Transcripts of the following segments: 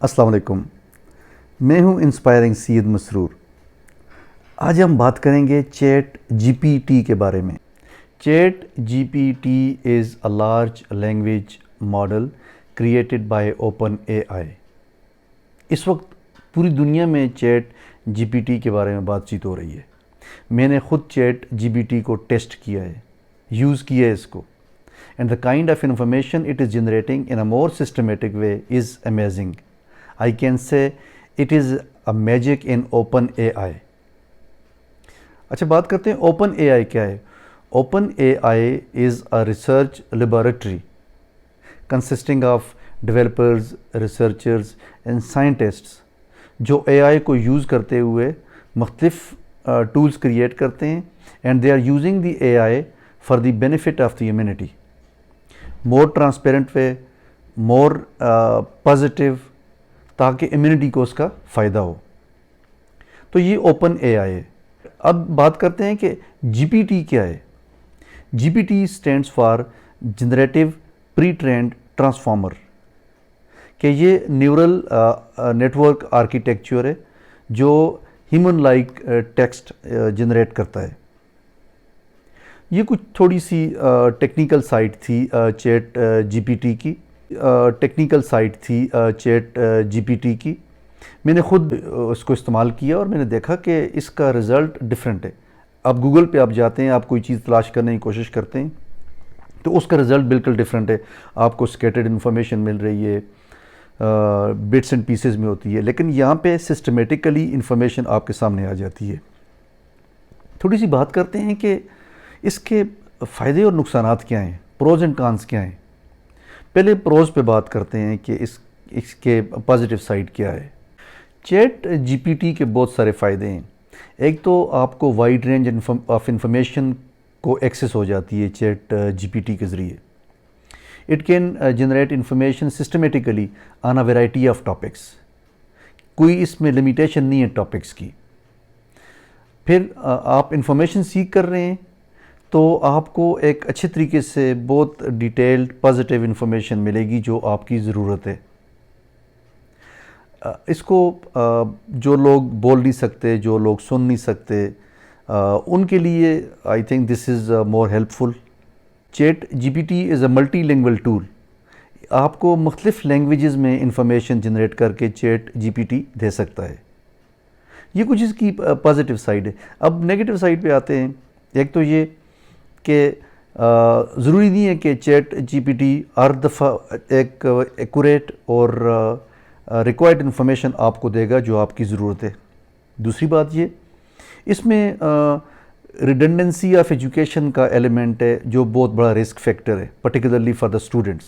السلام علیکم، میں ہوں انسپائرنگ سید مسرور۔ آج ہم بات کریں گے چیٹ جی پی ٹی کے بارے میں۔ Chat G P T is a large language model created by Open A I. اس وقت پوری دنیا میں چیٹ جی پی ٹی کے بارے میں بات چیت ہو رہی ہے۔ میں نے خود چیٹ جی پی ٹی کو ٹیسٹ کیا ہے، یوز کیا ہے اس کو، and the kind of information it is generating in a more systematic way is amazing. I can say it is a magic in open AI. اچھا، بات کرتے ہیں اوپن اے آئی کیا ہے۔ Open A I is a research laboratory consisting of developers, researchers and scientists جو اے آئی کو use کرتے ہوئے مختلف ٹولز کریٹ کرتے ہیں and they are using the AI for the benefit of the humanity. More transparent way, more positive, تاکہ immunity کو اس کا فائدہ ہو۔ تو یہ اوپن اے آئی ہے۔ اب بات کرتے ہیں کہ جی پی ٹی کیا ہے۔ G P T stands for generative pre trained transformer, کہ یہ نیورل نیٹورک آرکیٹیکچر ہے جو ہیومن لائک ٹیکسٹ جنریٹ کرتا ہے۔ یہ کچھ تھوڑی سی ٹیکنیکل سائٹ تھی چیٹ جی پی ٹی کی۔ چیٹ جی پی ٹی کی میں نے خود اس کو استعمال کیا اور میں نے دیکھا کہ اس کا رزلٹ ڈفرینٹ ہے۔ اب گوگل پہ آپ جاتے ہیں، آپ کوئی چیز تلاش کرنے کی کوشش کرتے ہیں تو اس کا رزلٹ بالکل ڈفرینٹ ہے۔ آپ کو اسکیٹرڈ انفارمیشن مل رہی ہے، بٹس اینڈ پیسز میں ہوتی ہے، لیکن یہاں پہ سسٹمیٹیکلی انفارمیشن آپ کے سامنے آ جاتی ہے۔ تھوڑی سی بات کرتے ہیں کہ اس کے فائدے اور نقصانات کیا ہیں، پروز اینڈ کانس کیا ہیں۔ پہلے پروز پہ بات کرتے ہیں کہ اس کے پازیٹیو سائڈ کیا ہے۔ چیٹ جی پی ٹی کے بہت سارے فائدے ہیں۔ ایک تو آپ کو وائڈ رینج آف انفارمیشن کو ایکسیس ہو جاتی ہے چیٹ جی پی ٹی کے ذریعے۔ It can generate information systematically on a variety of topics, کوئی اس میں لمیٹیشن نہیں ہے ٹاپکس کی۔ پھر آپ انفارمیشن سیکھ کر رہے ہیں تو آپ کو ایک اچھے طریقے سے بہت ڈیٹیلڈ پازیٹیو انفارمیشن ملے گی جو آپ کی ضرورت ہے۔ اس کو جو لوگ بول نہیں سکتے، جو لوگ سن نہیں سکتے، ان کے لیے I think this is more helpful. Chat G P T is a multi language tool. آپ کو مختلف لینگویجز میں انفارمیشن جنریٹ کر کے چیٹ جی پی ٹی دے سکتا ہے۔ یہ کچھ اس کی پازیٹیو سائڈ ہے۔ اب نیگیٹو سائڈ پہ آتے ہیں۔ ایک تو یہ کہ ضروری نہیں ہے کہ چیٹ جی پی ٹی ہر دفعہ ایک ایکوریٹ اور ریکوائرڈ انفارمیشن آپ کو دے گا جو آپ کی ضرورت ہے۔ دوسری بات یہ، اس میں ریڈنڈنسی آف ایجوکیشن کا ایلیمنٹ ہے جو بہت بڑا رسک فیکٹر ہے، پرٹیکولرلی فار دا اسٹوڈنٹس،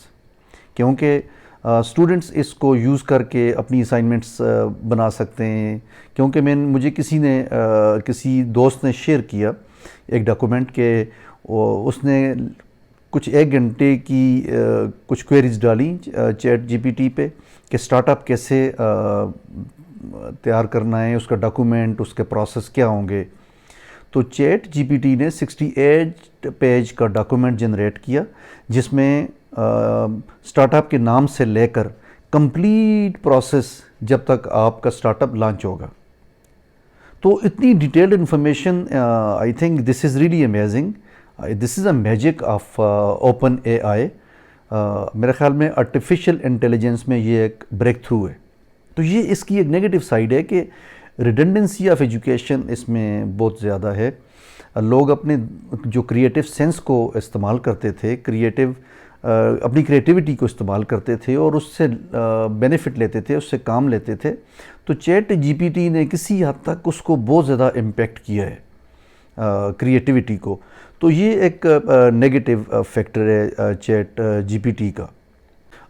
کیونکہ اسٹوڈنٹس اس کو یوز کر کے اپنی اسائنمنٹس بنا سکتے ہیں۔ کیونکہ مجھے کسی دوست نے شیئر کیا ایک ڈاکومنٹ کہ اس نے کچھ 1 گھنٹے کی کچھ کوئریز ڈالیں چیٹ جی پی ٹی پہ کہ سٹارٹ اپ کیسے تیار کرنا ہے، اس کا ڈاکومنٹ، اس کے پروسیس کیا ہوں گے۔ تو چیٹ جی پی ٹی نے 68 پیج کا ڈاکومنٹ جنریٹ کیا جس میں سٹارٹ اپ کے نام سے لے کر کمپلیٹ پروسیس جب تک آپ کا سٹارٹ اپ لانچ ہوگا۔ تو اتنی detailed information, I think this is really amazing, this is a magic of Open A I. میرے خیال میں آرٹیفیشیل انٹیلیجنس میں یہ ایک بریک تھرو ہے۔ تو یہ اس کی ایک نیگیٹو سائڈ ہے کہ ریڈنڈنسی آف ایجوکیشن اس میں بہت زیادہ ہے۔ لوگ اپنے جو کریٹیو سینس کو استعمال کرتے تھے، اپنی کریٹیوٹی کو استعمال کرتے تھے اور اس سے بینیفٹ لیتے تھے، اس سے کام لیتے تھے، تو چیٹ جی پی ٹی نے کسی حد تک اس کو بہت زیادہ امپیکٹ کیا ہے کریٹیوٹی کو۔ تو یہ ایک نیگیٹو فیکٹر ہے چیٹ جی پی ٹی کا۔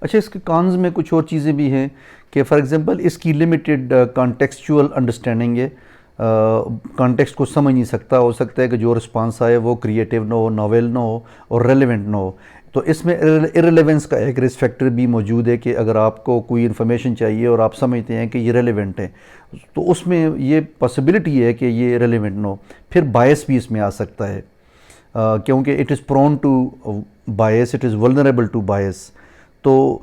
اچھا، اس کے کانز میں کچھ اور چیزیں بھی ہیں کہ فار ایگزامپل اس کی لمیٹڈ کانٹیکسچول انڈرسٹینڈنگ ہے۔ کانٹیکسٹ کو سمجھ نہیں سکتا، ہو سکتا ہے کہ جو رسپانس آئے وہ کریٹیو نہ ہو، ناول نہ ہو اور ریلیونٹ نہ ہو۔ تو اس میں ارریلیونس کا ایک رسک فیکٹر بھی موجود ہے کہ اگر آپ کو کوئی انفارمیشن چاہیے اور آپ سمجھتے ہیں کہ یہ ریلیونٹ ہے تو اس میں یہ پاسبلٹی ہے کہ یہ ریلیونٹ نہ ہو۔ پھر بائس بھی اس میں آ سکتا ہے کیونکہ it is prone to bias, it is vulnerable to bias. تو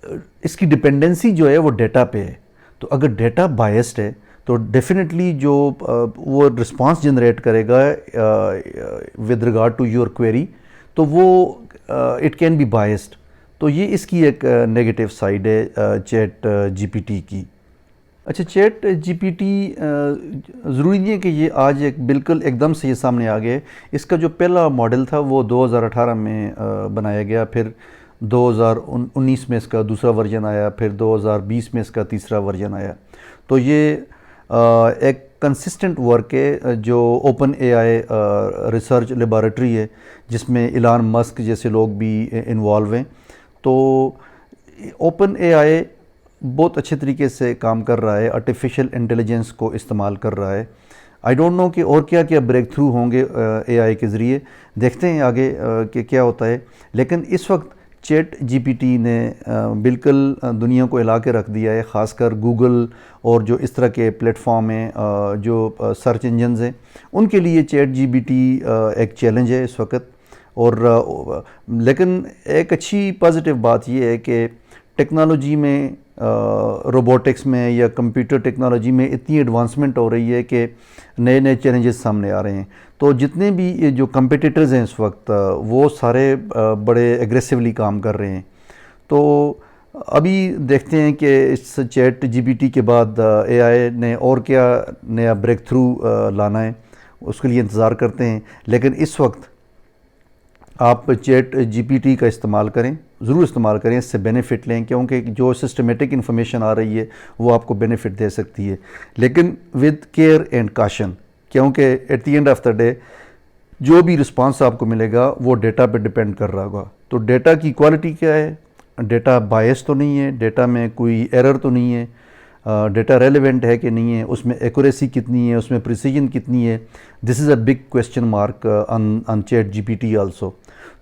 اس کی ڈپینڈنسی جو ہے وہ ڈیٹا پہ ہے. تو اگر ڈیٹا بائسڈ ہے تو ڈیفینیٹلی جو وہ رسپانس جنریٹ کرے گا ود ریگارڈ ٹو یور کویری تو وہ اٹ کین بی بائسڈ. تو یہ اس کی ایک نیگیٹو سائڈ ہے چیٹ جی پی ٹی کی. اچھا چیٹ جی پی ٹی ضروری نہیں ہے کہ یہ آج بالکل ایک دم سے یہ سامنے آ گئے. اس کا جو پہلا ماڈل تھا وہ 2018 میں بنایا گیا, پھر 2019 میں اس کا دوسرا ورژن آیا, پھر 2020 میں اس کا تیسرا ورژن آیا. تو یہ ایک کنسسٹنٹ ورک ہے جو open A I research laboratory ہے جس میں ایلان مسک جیسے لوگ بھی انوالو ہیں. تو اوپن اے آئی بہت اچھے طریقے سے کام کر رہا ہے, آرٹیفیشل انٹیلیجنس کو استعمال کر رہا ہے. آئی ڈونٹ نو کہ اور کیا کیا بریک تھرو ہوں گے اے آئی کے ذریعے, دیکھتے ہیں آگے کہ کیا ہوتا ہے. لیکن اس وقت چیٹ جی پی ٹی نے بالکل دنیا کو ہلا کے رکھ دیا ہے, خاص کر گوگل اور جو اس طرح کے پلیٹ فارم ہیں جو سرچ انجنز ہیں ان کے لیے چیٹ جی پی ٹی ایک چیلنج ہے اس وقت. اور لیکن ایک اچھی پازیٹیو بات یہ ہے کہ ٹیکنالوجی میں روبوٹکس میں یا کمپیوٹر ٹیکنالوجی میں اتنی ایڈوانسمنٹ ہو رہی ہے کہ نئے نئے چیلنجز سامنے آ رہے ہیں. تو جتنے بھی جو کمپیٹیٹرز ہیں اس وقت وہ سارے بڑے ایگریسولی کام کر رہے ہیں. تو ابھی دیکھتے ہیں کہ اس چیٹ جی پی ٹی کے بعد اے آئی نے اور کیا نیا بریک تھرو لانا ہے, اس کے لیے انتظار کرتے ہیں. لیکن اس وقت آپ چیٹ جی پی ٹی کا استعمال کریں, ضرور استعمال کریں, اس سے بینیفٹ لیں کیونکہ جو سسٹمیٹک انفارمیشن آ رہی ہے وہ آپ کو بینیفٹ دے سکتی ہے, لیکن ود کیئر اینڈ کاشن. کیونکہ at the end of the day جو بھی رسپانس آپ کو ملے گا وہ ڈیٹا پہ ڈپینڈ کر رہا ہوگا. تو ڈیٹا کی کوالٹی کیا ہے, ڈیٹا بائس تو نہیں ہے, ڈیٹا میں کوئی ایرر تو نہیں ہے, ڈیٹا ریلیونٹ ہے کہ نہیں ہے, اس میں ایکوریسی کتنی ہے, اس میں پریسیجن کتنی ہے. This is a big question mark on chat G P T also.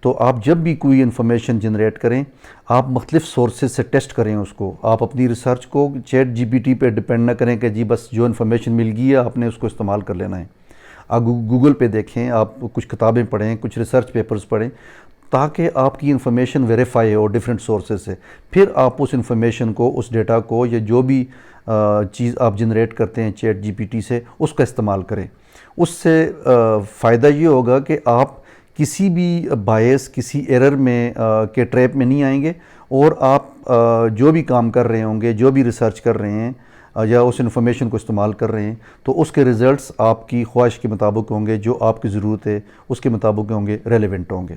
تو آپ جب بھی کوئی انفارمیشن جنریٹ کریں آپ مختلف سورسز سے ٹیسٹ کریں اس کو. آپ اپنی ریسرچ کو چیٹ جی پی ٹی پہ ڈپینڈ نہ کریں کہ جی بس جو انفارمیشن مل گئی ہے آپ نے اس کو استعمال کر لینا ہے. آپ گوگل پہ دیکھیں, آپ کچھ کتابیں پڑھیں, کچھ ریسرچ پیپرز پڑھیں تاکہ آپ کی انفارمیشن ویریفائی ہو ڈیفرنٹ سورسز سے. پھر آپ اس انفارمیشن کو, اس ڈیٹا کو یا جو بھی چیز آپ جنریٹ کرتے ہیں چیٹ جی پی ٹی سے اس کا استعمال کریں. اس سے فائدہ یہ ہوگا کہ آپ کسی بھی بائس, کسی ایرر میں کے ٹریپ میں نہیں آئیں گے, اور آپ جو بھی کام کر رہے ہوں گے, جو بھی ریسرچ کر رہے ہیں یا اس انفارمیشن کو استعمال کر رہے ہیں تو اس کے ریزلٹس آپ کی خواہش کے مطابق ہوں گے, جو آپ کی ضرورت ہے اس کے مطابق ہوں گے, ریلیونٹ ہوں گے.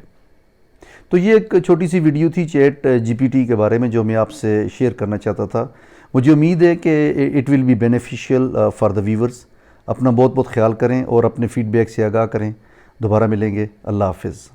تو یہ ایک چھوٹی سی ویڈیو تھی چیٹ جی پی ٹی کے بارے میں جو میں آپ سے شیئر کرنا چاہتا تھا. مجھے امید ہے کہ it will be beneficial for the viewers. اپنا بہت بہت خیال کریں اور اپنے فیڈ بیک سے آگاہ کریں. دوبارہ ملیں گے. اللہ حافظ.